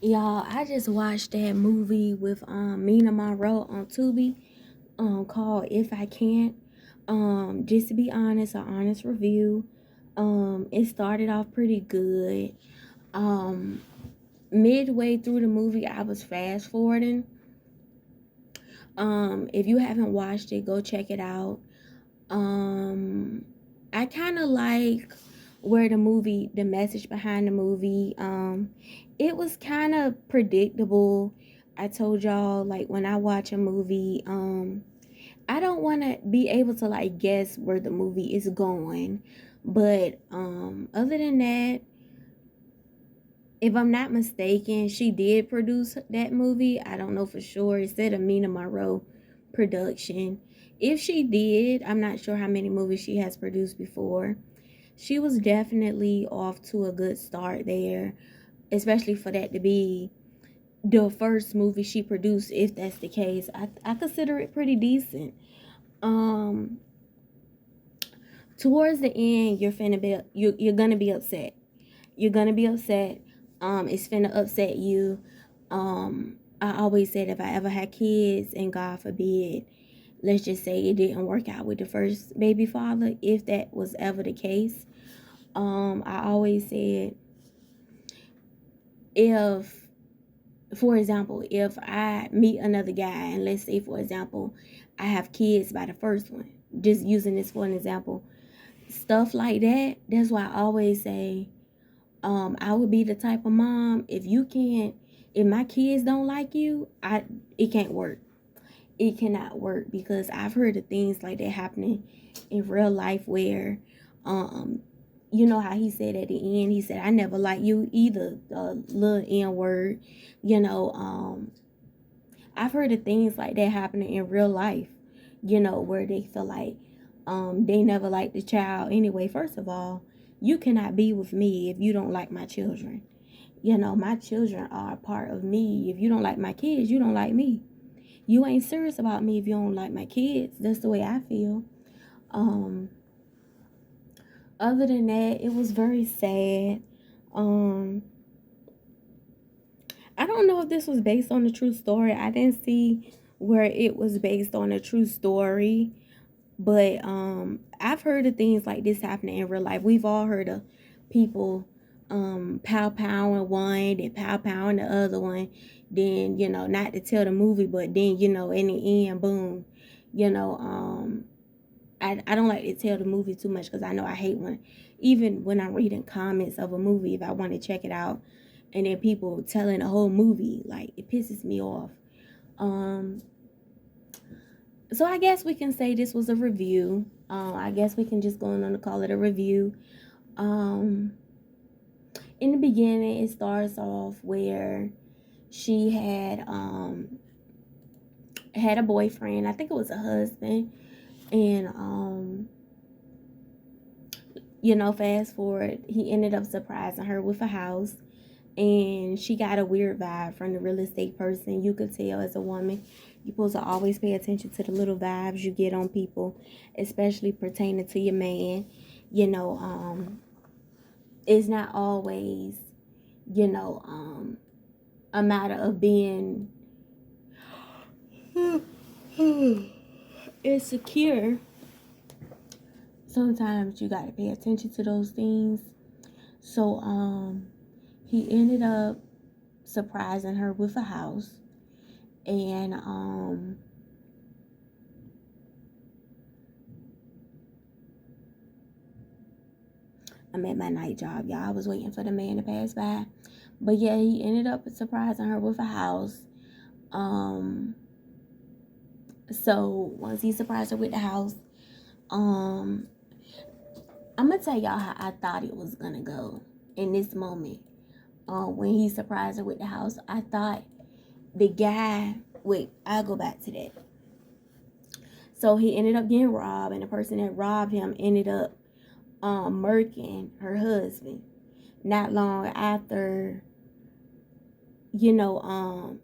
Y'all, I just watched that movie with Mina Monroe on Tubi called If I Can't. Just to be honest, an honest review. It started off pretty good. Um, Midway through the movie, I was fast forwarding. If you haven't watched it, go check it out. Um, I kind of like where the message behind the movie, it was kind of predictable. I told y'all, like, when I watch a movie, I don't want to be able to, like, guess where the movie is going. But, other than that, if I'm not mistaken, she did produce that movie. I don't know for sure. It said Amina Monroe production. If she did, I'm not sure how many movies she has produced before. She was definitely off to a good start there, especially for that to be the first movie she produced. If that's the case, I consider it pretty decent. Um, Towards the end, you're gonna be upset. You're gonna be upset. It's finna upset you. I always said if I ever had kids, and God forbid, let's just say it didn't work out with the first baby father, if that was ever the case, I always said, if, for example, if I meet another guy and let's say, for example, I have kids by the first one, just using this for an example, stuff like that, that's why I always say, I would be the type of mom, if my kids don't like you, it can't work. It cannot work, because I've heard of things like that happening in real life where, um, you know how he said at the end, he said, I never liked you either, the little N word, you know, I've heard of things like that happening in real life, where they feel like, they never liked the child. Anyway, first of all, you cannot be with me if you don't like my children. My children are a part of me. If you don't like my kids, you don't like me. You ain't serious about me if you don't like my kids. That's the way I feel. Um, Other than that, it was very sad. Um, I don't know if this was based on a true story. I didn't see where it was based on a true story. But I've heard of things like this happening in real life. We've all heard of people pow powing one and pow powing the other one. Then, not to tell the movie, but then, in the end, boom. You know, I don't like to tell the movie too much, because I know I hate even when I'm reading comments of a movie, if I want to check it out, and then people telling the whole movie, like, it pisses me off. Um, so I guess we can say this was a review. I guess we can just go on and call it a review. Um, in the beginning, it starts off where she had a boyfriend. I think it was a husband, and fast forward, he ended up surprising her with a house, and she got a weird vibe from the real estate person. You could tell, as a woman, you're supposed to always pay attention to the little vibes you get on people, especially pertaining to your man. you know um it's not always, a matter of being insecure. Sometimes you got to pay attention to those things. So he ended up surprising her with a house, and I'm at my night job, y'all. I was waiting for the man to pass by. But yeah, he ended up surprising her with a house. Um, so once he surprised her with the house, um, I'm gonna tell y'all how I thought it was gonna go in this moment. When he surprised her with the house, I thought the guy. Wait, I'll go back to that. So he ended up getting robbed, and the person that robbed him ended up murking her husband. Not long after, you know, um,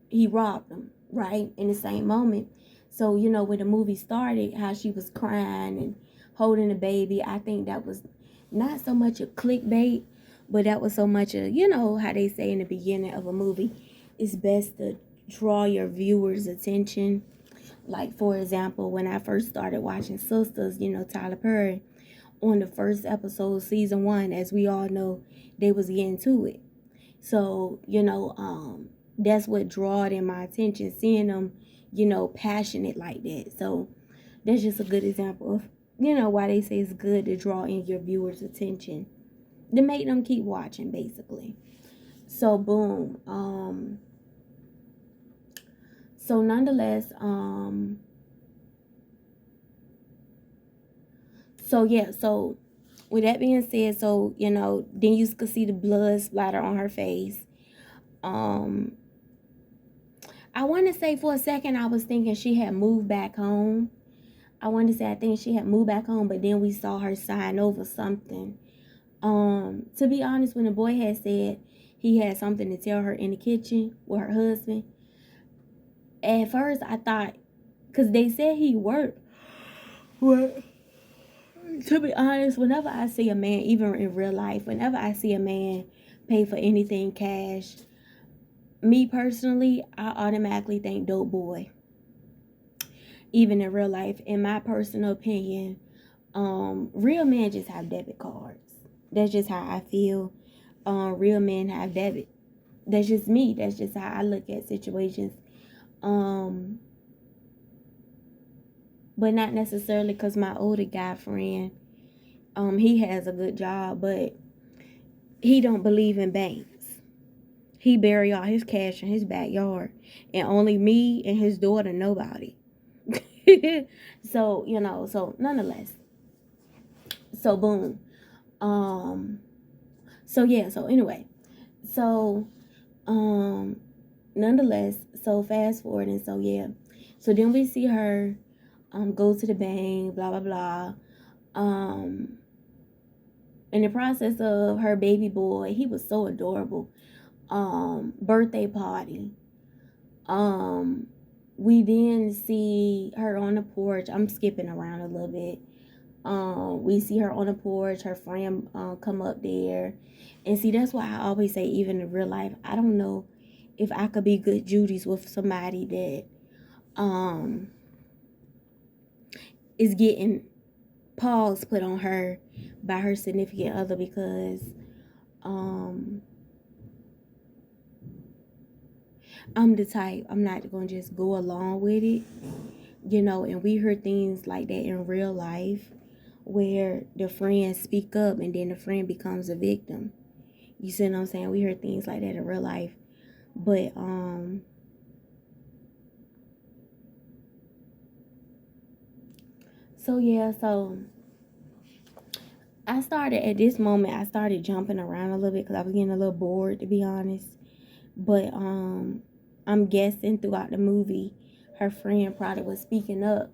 he robbed him, right? In the same moment. So, when the movie started, how she was crying and holding the baby, I think that was not so much a clickbait, But that was so much of, how they say in the beginning of a movie, it's best to draw your viewers' attention. Like, for example, when I first started watching Sisters, Tyler Perry, on the first episode, season 1, as we all know, they was getting to it. So, that's what drawed in my attention, seeing them, passionate like that. So that's just a good example of, why they say it's good to draw in your viewers' attention, to make them keep watching, basically. So boom. So nonetheless, so yeah, so with that being said, so then you could see the blood splatter on her face. I want to say for a second I was thinking she had moved back home. I think she had moved back home, but then we saw her sign over something. To be honest, when the boy had said he had something to tell her in the kitchen with her husband, at first I thought, because they said he worked. Well, to be honest, whenever I see a man, even in real life, whenever I see a man pay for anything cash, me personally, I automatically think dope boy. Even in real life, in my personal opinion, real men just have debit cards. That's just how I feel. Real men have debit. That's just me. That's just how I look at situations. But not necessarily because my older guy friend, he has a good job, but he don't believe in banks. He bury all his cash in his backyard, and only me and his daughter know about it. So so nonetheless, so boom. So yeah. So anyway, so nonetheless, so fast forward, and so yeah. So then we see her go to the bank, blah blah blah. In the process of her baby boy, he was so adorable. Birthday party. We then see her on the porch. I'm skipping around a little bit. We see her on the porch. Her friend come up there, and see, that's why I always say, even in real life, I don't know if I could be good Judy's with somebody that is getting paws put on her by her significant other, because I'm the type, I'm not gonna just go along with it, and we hear things like that in real life where the friends speak up and then the friend becomes a victim. You see what I'm saying? We hear things like that in real life. But so yeah, so I started jumping around a little bit because I was getting a little bored, to be honest. But I'm guessing throughout the movie her friend probably was speaking up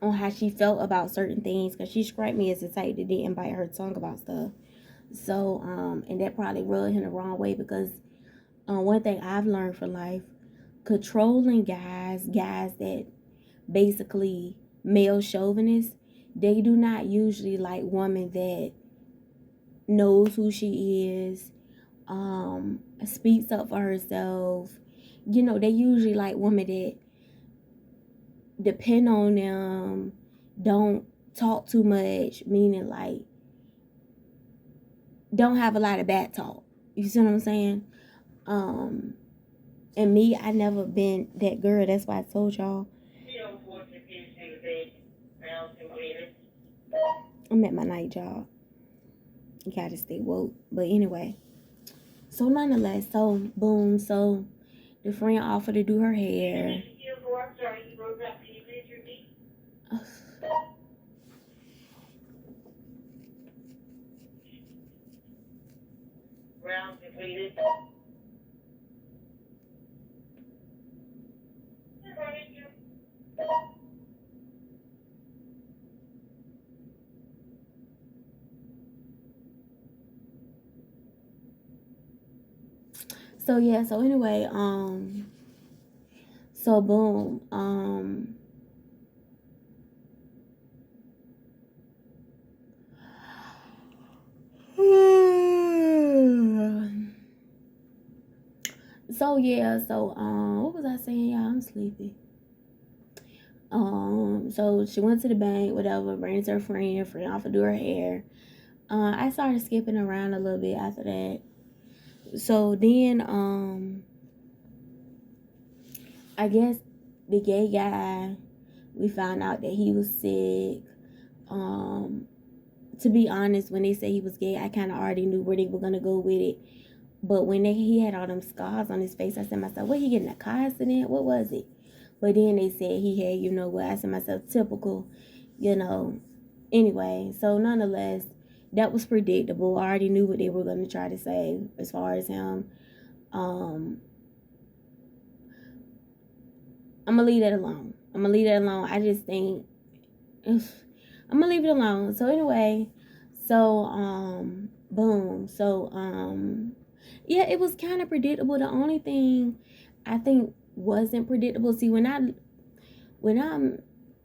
on how she felt about certain things, because she described me as the type that didn't bite her tongue about stuff. So and that probably rubbed him the wrong way, because one thing I've learned for life, controlling guys that basically male chauvinists, they do not usually like women that knows who she is, speaks up for herself. They usually like women that depend on them, don't talk too much, meaning like don't have a lot of bad talk. You see what I'm saying? And me, I never been that girl. That's why I told y'all I'm at my night job. You gotta stay woke. But anyway, so nonetheless, so boom, so the friend offered to do her hair. Round completed. So yeah, so anyway, so boom, So yeah, so what was I saying, y'all? I'm sleepy. So she went to the bank, whatever, brings her friend off to do her hair. I started skipping around a little bit after that. So then, I guess the gay guy, we found out that he was sick. To be honest, when they said he was gay, I kind of already knew where they were gonna go with it. But when he had all them scars on his face, I said to myself, what, he getting a car accident? What was it? But then they said he had, you know what, I said to myself, typical, you know. Anyway, so nonetheless, that was predictable. I already knew what they were going to try to say as far as him. I'm going to leave that alone. I just think, I'm going to leave it alone. So anyway, so, boom. So, yeah, it was kind of predictable. The only thing I think wasn't predictable, see, when I'm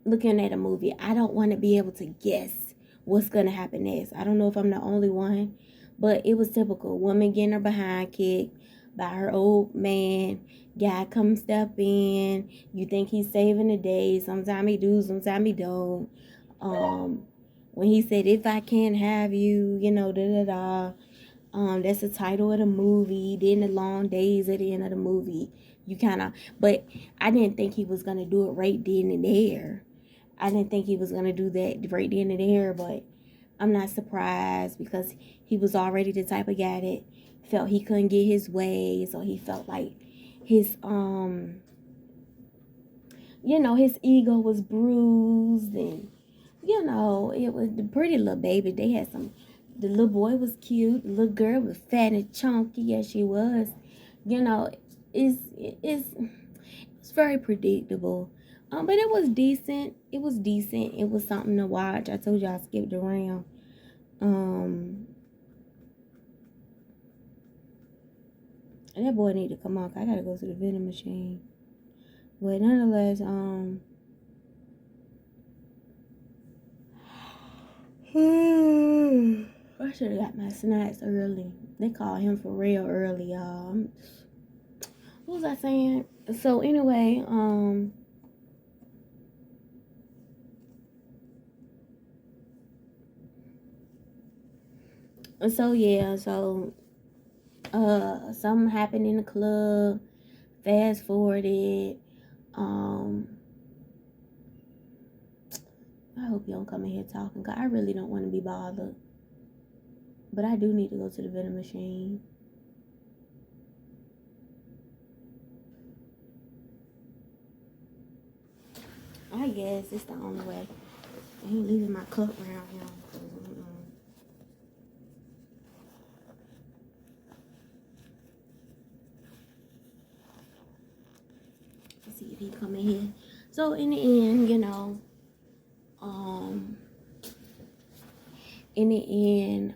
looking at a movie, I don't want to be able to guess what's going to happen next. I don't know if I'm the only one, but it was typical. Woman getting her behind kicked by her old man. Guy come step in. You think he's saving the day. Sometimes he do, sometimes he don't. When he said, if I can't have you, you know, da-da-da. That's the title of the movie. Then the long days at the end of the movie. You kind of, but I didn't think he was going to do it right then and there. I didn't think he was going to do that right then and there, but I'm not surprised because he was already the type of guy that felt he couldn't get his way. So he felt like his, you know, his ego was bruised, and, you know, it was the pretty little baby. They had some, the little boy was cute. The little girl was fat and chunky. Yes, she was. You know, it's very predictable. But it was decent. It was decent. It was something to watch. I told you I skipped around. And that boy need to come on. I gotta go to the vending machine. But nonetheless, I should have got my snacks early. They call him for real early, y'all. What was I saying? So anyway, so yeah, so something happened in the club. Fast forwarded. I hope you don't come in here talking, cause I really don't want to be bothered. But I do need to go to the vending machine. I guess it's the only way. I ain't leaving my cup around here. Let's see if he come in here. So in the end, you know, in the end,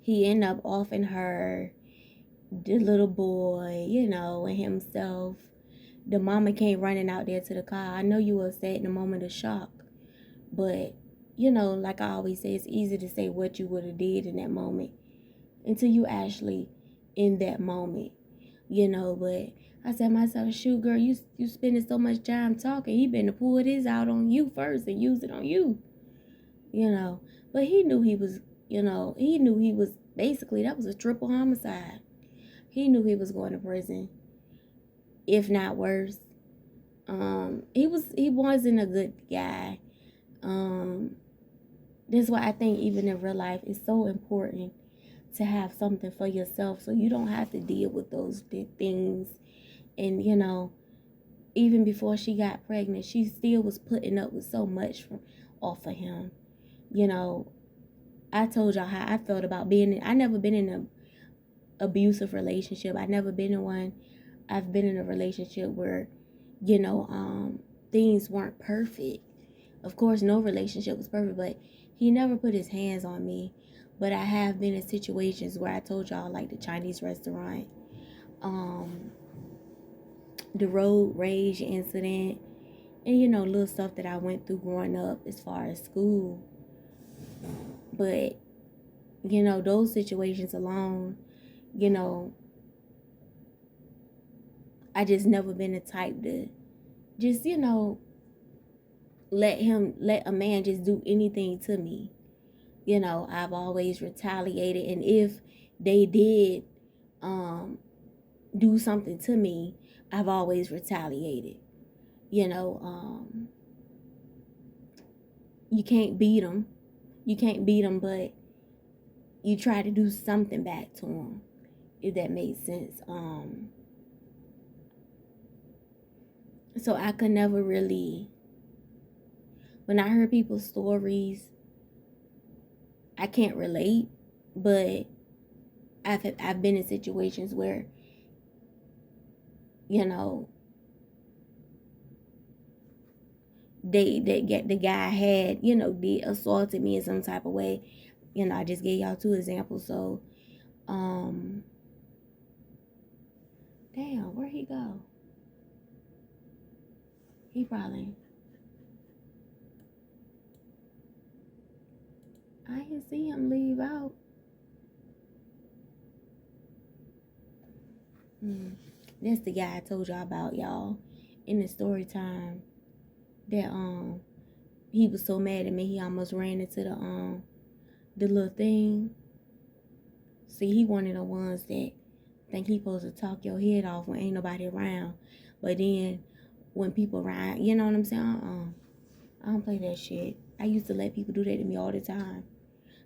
he ended up offing her the little boy, you know, and himself. The mama came running out there to the car. I know you were upset in a moment of shock, but, you know, like I always say, it's easy to say what you would have did in that moment until you actually in that moment, you know. But I said to myself, shoot, girl, you spending so much time talking. He been to pull this out on you first and use it on you, you know. But he knew he was, you know, he knew he was, basically, that was a triple homicide. He knew he was going to prison, if not worse. He wasn't a good guy. That's why I think even in real life, it's so important to have something for yourself so you don't have to deal with those things. And, you know, even before she got pregnant, she still was putting up with so much off of him. You know, I told y'all how I felt about I never been in an abusive relationship. I never been in one. I've been in a relationship where, you know, things weren't perfect. Of course, no relationship was perfect, but he never put his hands on me. But I have been in situations where I told y'all, like the Chinese restaurant, the road rage incident, And little stuff that I went through growing up as far as school. But those situations alone, you know I just never been the type to just let a man just do anything to me. I've always retaliated, and if they did do something to me, I've always retaliated. You can't beat them. But you try to do something back to them, if that makes sense. So I could never really, when I heard people's stories, I can't relate, but I've been in situations where the guy had did assaulted me in some type of way. I just gave y'all 2 examples. So damn, where'd he go? He probably, I didn't see him leave out. That's the guy I told y'all about, y'all, in the story time. That he was so mad at me he almost ran into the little thing. See, he one of the ones that think he supposed to talk your head off when ain't nobody around. But then when people around, you know what I'm saying? I don't play that shit. I used to let people do that to me all the time.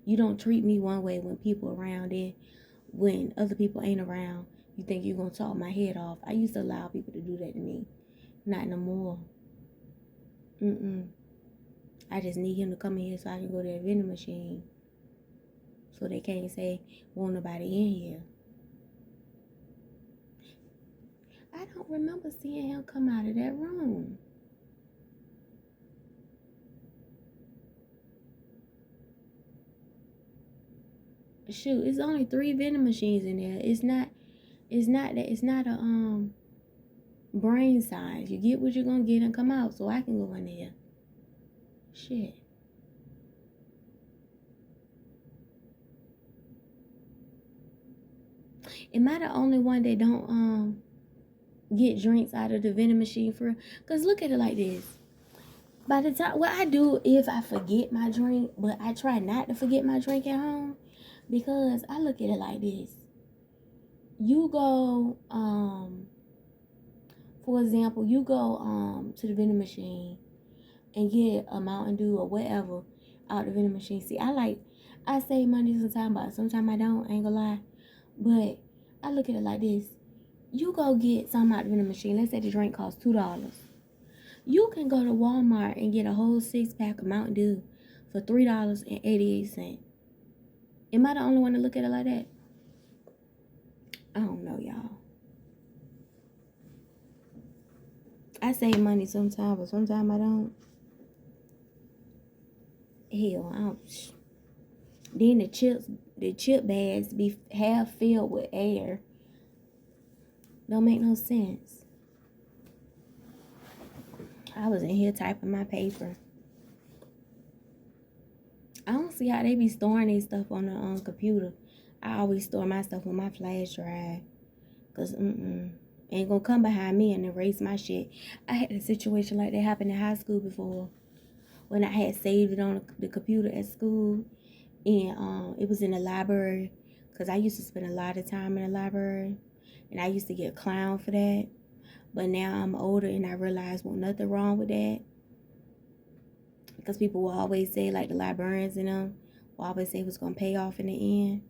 You don't treat me one way when people around, and when other people ain't around, you think you're gonna talk my head off. I used to allow people to do that to me. Not no more. I just need him to come in here so I can go to that vending machine. So they can't say, won't nobody in here. I don't remember seeing him come out of that room. Shoot, it's only 3 vending machines in there. It's not a brain size. You get what you're gonna get and come out, so I can go in there. Shit. Am I the only one that don't get drinks out of the vending machine for? Cause look at it like this. By the time, what I do if I forget my drink, but I try not to forget my drink at home, because I look at it like this. You go, for example, you go to the vending machine and get a Mountain Dew or whatever out the vending machine. See, I save money sometimes, but sometimes I don't. I ain't gonna lie. But I look at it like this. You go get something out the vending machine. Let's say the drink costs $2. You can go to Walmart and get a whole 6-pack of Mountain Dew for $3.88. Am I the only one to look at it like that? I don't know, y'all. I save money sometimes, but sometimes I don't. Hell, I don't. Then the chip bags be half filled with air. Don't make no sense. I was in here typing my paper. I don't see how they be storing their stuff on the computer. I always store my stuff on my flash drive. Cause ain't gonna come behind me and erase my shit. I had a situation like that happen in high school before, when I had saved it on the computer at school, and it was in the library, cause I used to spend a lot of time in the library, and I used to get clowned for that. But now I'm older and I realize well nothing wrong with that, because people will always say, like the librarians and them will always say it was gonna pay off in the end.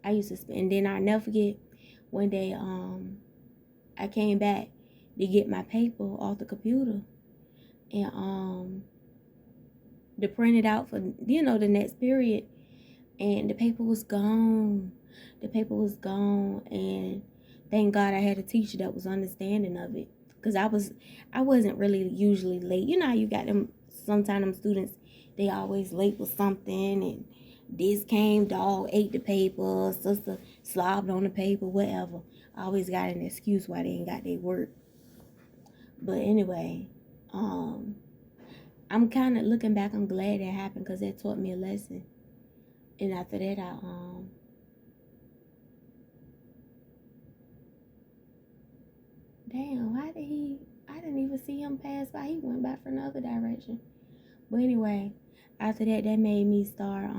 I used to spend, and then I'll never forget one day I came back to get my paper off the computer, and to print it out for the next period, and the paper was gone. And thank God I had a teacher that was understanding of it, because I wasn't really usually late. You know how you got them, sometimes them students, they always late with something, and this came, dog ate the paper, sister slobbed on the paper, whatever. I always got an excuse why they ain't got their work. But anyway, Um, I'm kind of looking back. I'm glad that happened because that taught me a lesson. And after that, damn, why did he? I didn't even see him pass by. He went back for another direction. But anyway, after that, that made me start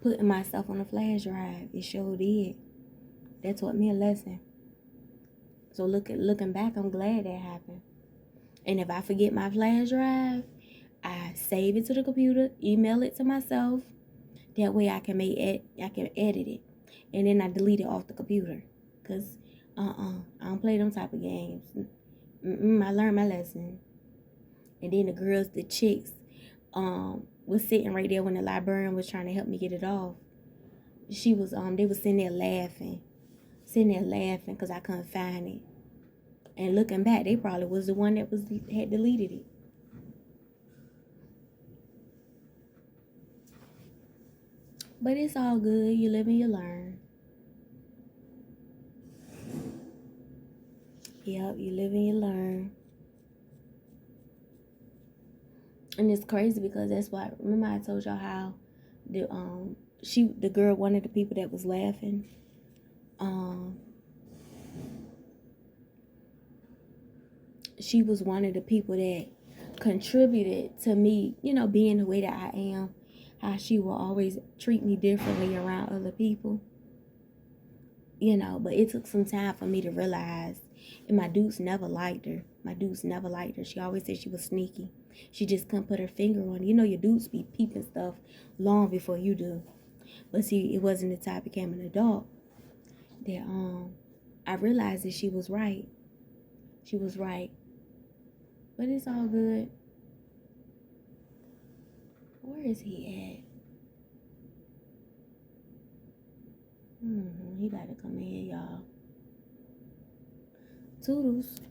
putting myself on a flash drive. It sure did. That taught me a lesson. So looking back, I'm glad that happened. And if I forget my flash drive, I save it to the computer, email it to myself. That way I can edit it, and then I delete it off the computer. Cause I don't play them type of games. I learned my lesson. And then the chicks, was sitting right there when the librarian was trying to help me get it off. They was sitting there laughing because I couldn't find it. And looking back, they probably was the one that had deleted it. But it's all good. You live and you learn. Yep, you live and you learn. And it's crazy because that's why, remember I told y'all how the girl, one of the people that was laughing, she was one of the people that contributed to me, being the way that I am. How she will always treat me differently around other people. But it took some time for me to realize. And my dudes never liked her. She always said she was sneaky. She just couldn't put her finger on it. Your dudes be peeping stuff long before you do. But see, it wasn't until I became an adult that I realized that she was right. She was right. But it's all good. Where is he at? He about to come in here, y'all. Toodles.